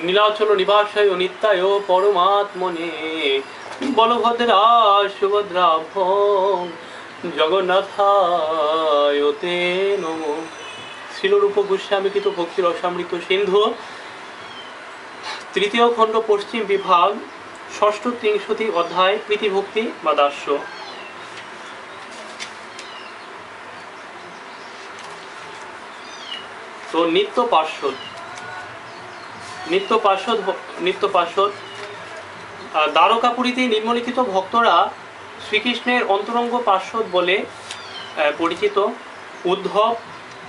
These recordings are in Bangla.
নীলাচল নিবাসায় নিত্যায় পরমাত্মনে বলভদ্রা সুভদ্রাভ্যং জগন্নাথায় তে নমো। শ্রীলরূপ গোস্বামীকৃত ভক্তি রসামৃত সিন্ধু, তৃতীয় খণ্ড, পশ্চিম বিভাগ, ষষ্ঠ ৩০টি অধ্যায়, প্রীতিভক্তি বা দাস্য। তো নিত্য পার্শ্বদ দ্বারকাপুরীতে নিম্নলিখিত ভক্তরা শ্রীকৃষ্ণের অন্তরঙ্গ পার্শ্বদ বলে পরিচিত: উদ্ধব,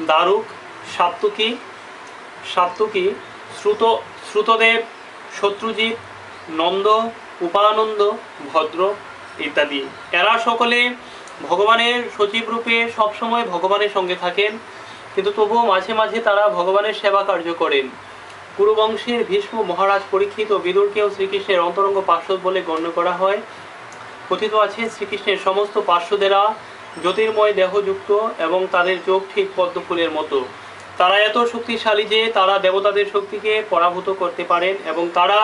দারুক, সাত্তুকী, শ্রুতদেব, শত্রুজিৎ, নন্দ, উপানন্দ, ভদ্র ইত্যাদি। এরা সকলে ভগবানের সচিব রূপে সবসময় ভগবানের সঙ্গে থাকেন, কিন্তু তবুও মাঝে মাঝে তারা ভগবানের সেবা কার্য করেন। কুরুবংশের ভীষ্ম, মহারাজ পরীক্ষিত ও বিদুরকেও শ্রীকৃষ্ণের অন্তরঙ্গ পার্শ্বদ বলে গণ্য করা হয়। কথিত আছে, শ্রীকৃষ্ণের সমস্ত পার্শ্বদেরা জ্যোতির্ময় দেহযুক্ত এবং তাদের চোখ ঠিক পদ্মফুলের মতো। তারা এত শক্তিশালী যে তারা দেবতাদের শক্তিকে পরাভূত করতে পারেন এবং তারা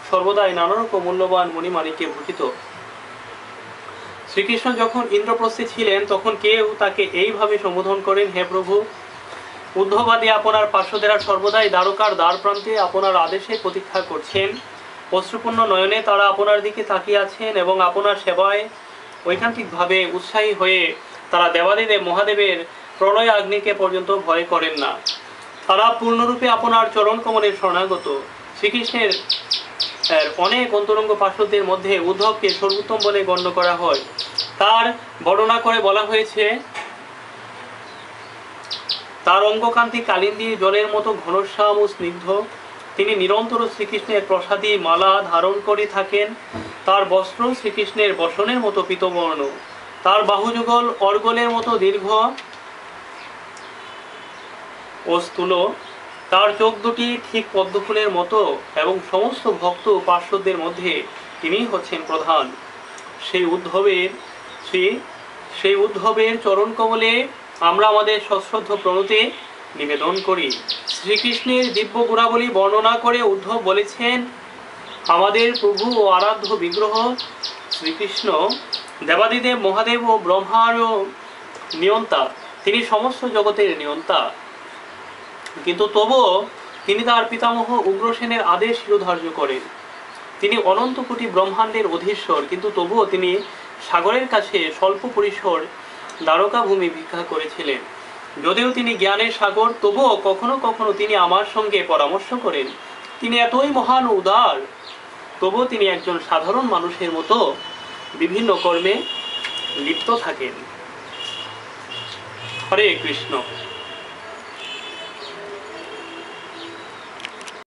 সর্বদাই নানা রকম মূল্যবান মণিমাণিক্যে ভূষিত। শ্রীকৃষ্ণ যখন ইন্দ্রপ্রস্থে ছিলেন তখন কেউ তাকে এইভাবে সম্বোধন করেন: হে প্রভু, উদ্ধবাদী আপনার পার্শ্বদেরা সর্বদাই দ্বারকার দ্বার প্রান্তে আপনার আদেশে প্রতীক্ষা করছেন। অশ্রুপূর্ণ নয়নে তারা আপনার দিকে তাকিয়ে আছেন এবং আপনার সেবায় ঐকান্তিকভাবে উৎসাহী হয়ে তারা দেবাদিদেব মহাদেবের প্রলয় আগ্নিকে পর্যন্ত ভয় করেন না। তারা পূর্ণরূপে আপনার চরণ কমলের শরণাগত। শ্রীকৃষ্ণের অনেক অন্তরঙ্গ পার্শ্বদের মধ্যে উদ্ধবকে সর্বোত্তম বলে গণ্য করা হয়। তার বর্ণনা করে বলা হয়েছে, তার অঙ্গকান্তি কালিন্দী জলের মতো ঘনশ্যাম ও স্নিগ্ধ। তিনি নিরন্তর শ্রীকৃষ্ণের প্রসাদী মালা ধারণ করে থাকেন। তার বস্ত্র শ্রীকৃষ্ণের বসনের মতো পীতবর্ণ। তার বাহুযুগল অর্গলের মতো দীর্ঘ ও স্থূল। তার চোখ দুটি ঠিক পদ্মফুলের মতো এবং সমস্ত ভক্ত পার্শ্বদের মধ্যে তিনি হচ্ছেন প্রধান। সেই উদ্ধবের চরণ কমলে আমরা আমাদের সশ্রদ্ধ প্রণতি নিবেদন করি। শ্রীকৃষ্ণের দিব্য গুণাবলী বর্ণনা করে উদ্ধব বলেছেন, আমাদের প্রভু ও আরাধ্য বিগ্রহ শ্রীকৃষ্ণ দেবাদিদেব মহাদেব ও ব্রহ্মারও নিয়ন্তা। তিনি সমস্ত জগতের নিয়ন্তা, কিন্তু তবুও তিনি তার পিতামহ উগ্রসেনের আদেশ শিরোধার্য করেন। তিনি অনন্ত কোটি ব্রহ্মাণ্ডের অধীশ্বর, কিন্তু তবুও তিনি সাগরের কাছে স্বল্প পরিসর দ্বারকা ভূমি ভিক্ষা করেছিলেন। যদিও তিনি জ্ঞানের সাগর, তবুও কখনো কখনো তিনি আমার সঙ্গে পরামর্শ করেন। তিনি এতই মহান উদার, তবুও তিনি একজন সাধারণ মানুষের মতো বিভিন্ন কর্মে লিপ্ত থাকেন। হরে কৃষ্ণ।